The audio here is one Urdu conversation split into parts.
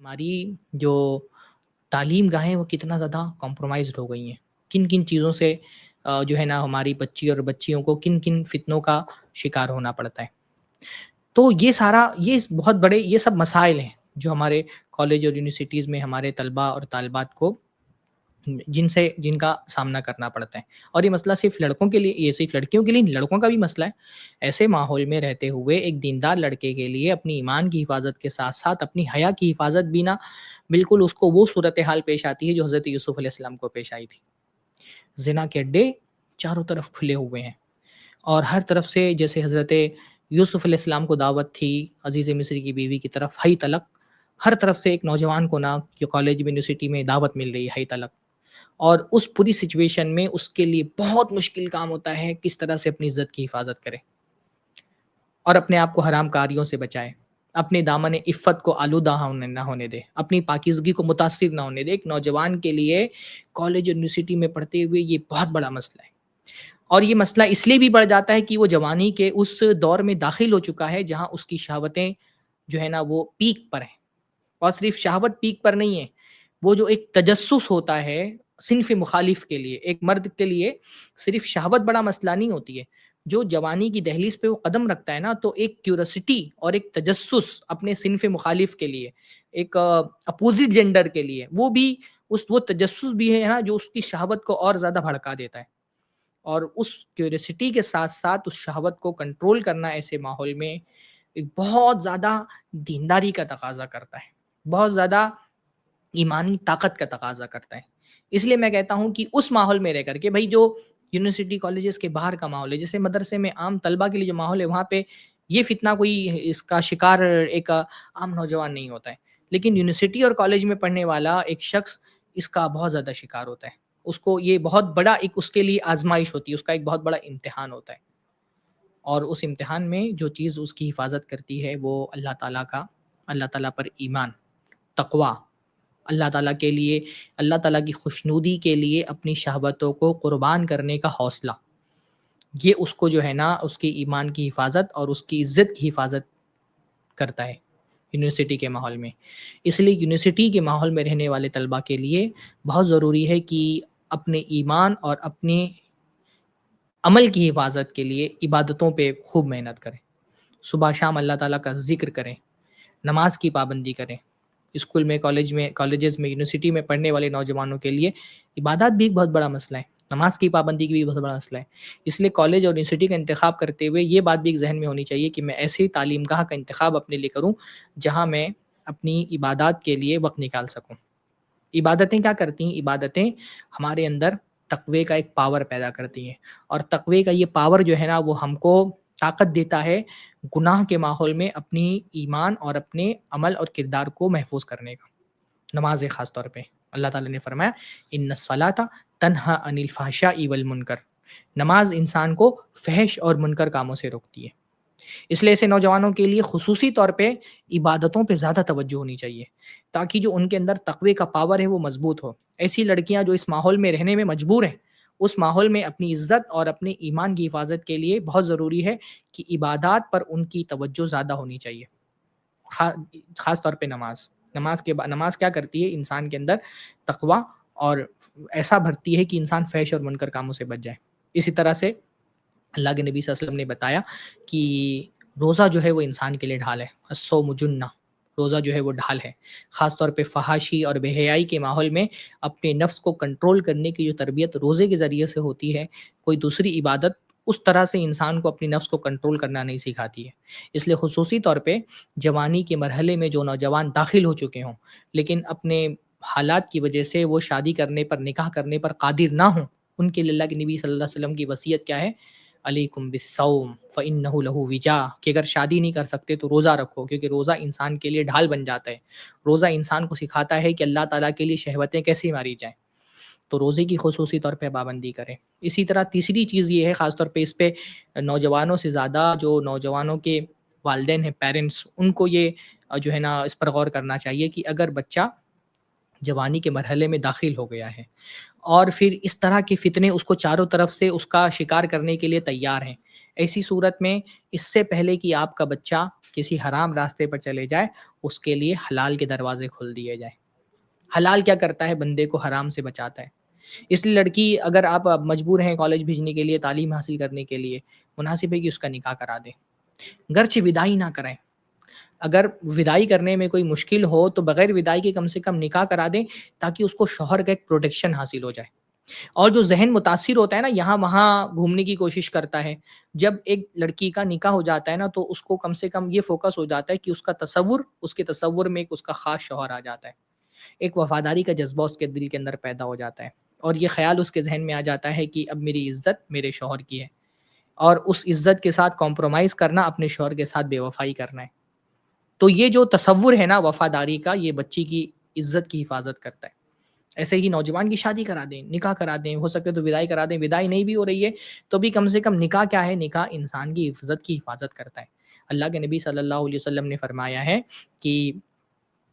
ہماری جو تعلیم گاہیں وہ کتنا زیادہ کمپرومائزڈ ہو گئی ہیں، کن کن چیزوں سے جو ہے نا ہماری بچی اور بچیوں کو کن کن فتنوں کا شکار ہونا پڑتا ہے۔ تو یہ سارا یہ بہت بڑے یہ سب مسائل ہیں جو ہمارے کالج اور یونیورسٹیز میں ہمارے طلباء اور طالبات کو جن کا سامنا کرنا پڑتا ہے۔ اور یہ مسئلہ صرف لڑکوں کے لیے، یہ صرف لڑکیوں کے لیے نہیں، لڑکوں کا بھی مسئلہ ہے۔ ایسے ماحول میں رہتے ہوئے ایک دیندار لڑکے کے لیے اپنی ایمان کی حفاظت کے ساتھ ساتھ اپنی حیا کی حفاظت بھی نہ بالکل اس کو وہ صورتحال پیش آتی ہے جو حضرت یوسف علیہ السلام کو پیش آئی تھی۔ زنا کے اڈے چاروں طرف کھلے ہوئے ہیں، اور ہر طرف سے جیسے حضرت یوسف علیہ السلام کو دعوت تھی عزیز مصری کی بیوی کی طرف، حی تلک، ہر طرف سے ایک نوجوان کو نہ جو کالج میں یونیورسٹی میں دعوت مل رہی ہے حی تلک، اور اس پوری سچویشن میں اس کے لیے بہت مشکل کام ہوتا ہے کس طرح سے اپنی عزت کی حفاظت کرے اور اپنے آپ کو حرام کاریوں سے بچائے، اپنے دامن عفت کو آلودہ نہ ہونے دے، اپنی پاکیزگی کو متاثر نہ ہونے دے۔ ایک نوجوان کے لیے کالج اور یونیورسٹی میں پڑھتے ہوئے یہ بہت بڑا مسئلہ ہے، اور یہ مسئلہ اس لیے بھی بڑھ جاتا ہے کہ وہ جوانی کے اس دور میں داخل ہو چکا ہے جہاں اس کی شہوتیں جو ہے نا وہ پیک پر ہیں، اور صرف شہوت پیک پر نہیں ہے، وہ جو ایک تجسس ہوتا ہے صنف مخالف کے لیے، ایک مرد کے لیے صرف شہوت بڑا مسئلہ نہیں ہوتی ہے، جو جوانی کی دہلیز پہ وہ قدم رکھتا ہے نا، تو ایک کیوریوسٹی اور ایک تجسس اپنے صنف مخالف کے لیے، ایک اپوزٹ جینڈر کے لیے، وہ تجسس بھی ہے نا جو اس کی شہوت کو اور زیادہ بھڑکا دیتا ہے، اور اس کیوریوسٹی کے ساتھ ساتھ اس شہوت کو کنٹرول کرنا ایسے ماحول میں ایک بہت زیادہ دینداری کا تقاضا کرتا ہے، بہت زیادہ ایمانی طاقت کا تقاضا کرتا ہے۔ اس لیے میں کہتا ہوں کہ اس ماحول میں رہ کر کے بھائی جو یونیورسٹی کالجز کے باہر کا ماحول ہے، جیسے مدرسے میں عام طلبہ کے لیے جو ماحول ہے وہاں پہ یہ فتنہ کوئی اس کا شکار ایک عام نوجوان نہیں ہوتا ہے، لیکن یونیورسٹی اور کالج میں پڑھنے والا ایک شخص اس کا بہت زیادہ شکار ہوتا ہے، اس کو یہ بہت بڑا ایک اس کے لیے آزمائش ہوتی ہے، اس کا ایک بہت بڑا امتحان ہوتا ہے، اور اس امتحان میں جو چیز اس کی حفاظت کرتی ہے وہ اللہ تعالیٰ پر ایمان، تقوی، اللہ تعالیٰ کے لیے، اللہ تعالیٰ کی خوشنودی کے لیے اپنی شہوتوں کو قربان کرنے کا حوصلہ، یہ اس کو جو ہے نا اس کی ایمان کی حفاظت اور اس کی عزت کی حفاظت کرتا ہے یونیورسٹی کے ماحول میں۔ اس لیے یونیورسٹی کے ماحول میں رہنے والے طلبہ کے لیے بہت ضروری ہے کہ اپنے ایمان اور اپنے عمل کی حفاظت کے لیے عبادتوں پہ خوب محنت کریں، صبح شام اللہ تعالیٰ کا ذکر کریں، نماز کی پابندی کریں۔ اسکول میں، کالجز میں، یونیورسٹی میں پڑھنے والے نوجوانوں کے لیے عبادات بھی ایک بہت بڑا مسئلہ ہے، نماز کی پابندی کی بھی بہت بڑا مسئلہ ہے۔ اس لیے کالج اور یونیورسٹی کا انتخاب کرتے ہوئے یہ بات بھی ایک ذہن میں ہونی چاہیے کہ میں ایسی تعلیم گاہ کا انتخاب اپنے لیے کروں جہاں میں اپنی عبادات کے لیے وقت نکال سکوں۔ عبادتیں کیا کرتی ہیں؟ عبادتیں ہمارے اندر تقوی کا ایک پاور پیدا کرتی ہیں، اور تقوی کا یہ پاور جو ہے نا وہ ہم کو طاقت دیتا ہے گناہ کے ماحول میں اپنی ایمان اور اپنے عمل اور کردار کو محفوظ کرنے کا۔ نماز خاص طور پہ اللہ تعالیٰ نے فرمایا ان الصلاۃ تنہا عن الفحشاء والمنکر، نماز انسان کو فحش اور منکر کاموں سے روکتی ہے۔ اس لیے ایسے نوجوانوں کے لیے خصوصی طور پہ عبادتوں پہ زیادہ توجہ ہونی چاہیے تاکہ جو ان کے اندر تقوی کا پاور ہے وہ مضبوط ہو۔ ایسی لڑکیاں جو اس ماحول میں رہنے میں مجبور ہیں، اس ماحول میں اپنی عزت اور اپنے ایمان کی حفاظت کے لیے بہت ضروری ہے کہ عبادات پر ان کی توجہ زیادہ ہونی چاہیے، خاص طور پہ نماز کیا کرتی ہے؟ انسان کے اندر تقوی اور ایسا بھرتی ہے کہ انسان فحش اور منکر کاموں سے بچ جائے۔ اسی طرح سے اللہ کے نبی صلی اللہ علیہ وسلم نے بتایا کہ روزہ جو ہے وہ انسان کے لیے ڈھال ہے، الصوم جنہ، روزہ جو ہے وہ ڈھال ہے۔ خاص طور پہ فحاشی اور بے حیائی کے ماحول میں اپنے نفس کو کنٹرول کرنے کی جو تربیت روزے کے ذریعے سے ہوتی ہے، کوئی دوسری عبادت اس طرح سے انسان کو اپنی نفس کو کنٹرول کرنا نہیں سکھاتی ہے۔ اس لیے خصوصی طور پہ جوانی کے مرحلے میں جو نوجوان داخل ہو چکے ہوں لیکن اپنے حالات کی وجہ سے وہ شادی کرنے پر، نکاح کرنے پر قادر نہ ہوں، ان کے لیے اللہ کے نبی صلی اللہ علیہ وسلم کی وصیت کیا ہے؟ علیکم بالصوم فإنہ لہ وجا، کہ اگر شادی نہیں کر سکتے تو روزہ رکھو، کیونکہ روزہ انسان کے لیے ڈھال بن جاتا ہے۔ روزہ انسان کو سکھاتا ہے کہ اللہ تعالیٰ کے لیے شہوتیں کیسے ماری جائیں، تو روزے کی خصوصی طور پہ پابندی کریں۔ اسی طرح تیسری چیز یہ ہے، خاص طور پہ اس پہ نوجوانوں سے زیادہ جو نوجوانوں کے والدین ہیں، پیرنٹس، ان کو یہ جو ہے نا اس پر غور کرنا چاہیے کہ اگر بچہ جوانی کے مرحلے میں داخل ہو گیا ہے اور پھر اس طرح کے فتنے اس کو چاروں طرف سے اس کا شکار کرنے کے لیے تیار ہیں، ایسی صورت میں اس سے پہلے کہ آپ کا بچہ کسی حرام راستے پر چلے جائے، اس کے لیے حلال کے دروازے کھول دیے جائیں۔ حلال کیا کرتا ہے؟ بندے کو حرام سے بچاتا ہے۔ اس لیے لڑکی اگر آپ مجبور ہیں کالج بھیجنے کے لیے، تعلیم حاصل کرنے کے لیے، مناسب ہے کہ اس کا نکاح کرا دیں، گرچہ وداعی نہ کرائیں۔ اگر وداعی کرنے میں کوئی مشکل ہو تو بغیر وداعی کے کم سے کم نکاح کرا دیں، تاکہ اس کو شوہر کا ایک پروٹیکشن حاصل ہو جائے۔ اور جو ذہن متاثر ہوتا ہے نا، یہاں وہاں گھومنے کی کوشش کرتا ہے، جب ایک لڑکی کا نکاح ہو جاتا ہے نا، تو اس کو کم سے کم یہ فوکس ہو جاتا ہے کہ اس کے تصور میں ایک اس کا خاص شوہر آ جاتا ہے، ایک وفاداری کا جذبہ اس کے دل کے اندر پیدا ہو جاتا ہے، اور یہ خیال اس کے ذہن میں آ جاتا ہے کہ اب میری عزت میرے شوہر کی ہے، اور اس عزت کے ساتھ کمپرومائز کرنا، اپنے شوہر کے ساتھ بے وفائی کرنا ہے۔ تو یہ جو تصور ہے نا وفاداری کا، یہ بچی کی عزت کی حفاظت کرتا ہے۔ ایسے ہی نوجوان کی شادی کرا دیں، نکاح کرا دیں، ہو سکے تو وداعی کرا دیں، وداعی نہیں بھی ہو رہی ہے تو بھی کم سے کم نکاح کیا ہے؟ نکاح انسان کی عزت کی حفاظت کرتا ہے۔ اللہ کے نبی صلی اللہ علیہ وسلم نے فرمایا ہے کہ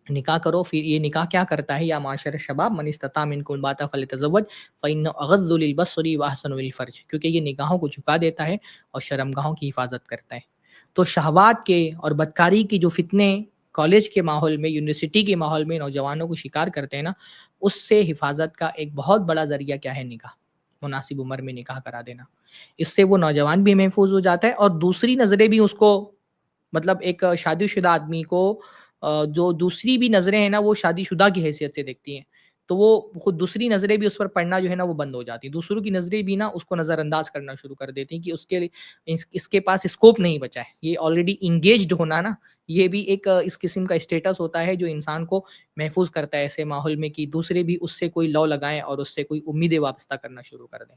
نکاح کرو، پھر یہ نکاح کیا کرتا ہے؟ یا معاشر شباب من استطاع منکم الباءۃ فلیتزوج فإنه اغض للبصر واحسن للفرج، کیونکہ یہ نگاہوں کو جھکا دیتا ہے اور شرمگاہوں کی حفاظت کرتا ہے۔ تو شہوات کے اور بدکاری کی جو فتنے کالج کے ماحول میں، یونیورسٹی کے ماحول میں نوجوانوں کو شکار کرتے ہیں نا، اس سے حفاظت کا ایک بہت بڑا ذریعہ کیا ہے؟ نکاح، مناسب عمر میں نکاح کرا دینا۔ اس سے وہ نوجوان بھی محفوظ ہو جاتا ہے، اور دوسری نظریں بھی اس کو، مطلب ایک شادی شدہ آدمی کو جو دوسری بھی نظریں ہیں نا، وہ شادی شدہ کی حیثیت سے دیکھتی ہیں، تو وہ خود دوسری نظریں بھی اس پر پڑنا جو ہے نا وہ بند ہو جاتی ہیں، دوسروں کی نظریں بھی نا اس کو نظر انداز کرنا شروع کر دیتی ہیں کہ اس کے پاس اسکوپ نہیں بچا ہے، یہ آلریڈی انگیجڈ ہونا نا، یہ بھی ایک اس قسم کا اسٹیٹس ہوتا ہے جو انسان کو محفوظ کرتا ہے ایسے ماحول میں، کہ دوسرے بھی اس سے کوئی لو لگائیں اور اس سے کوئی امیدیں وابستہ کرنا شروع کر دیں۔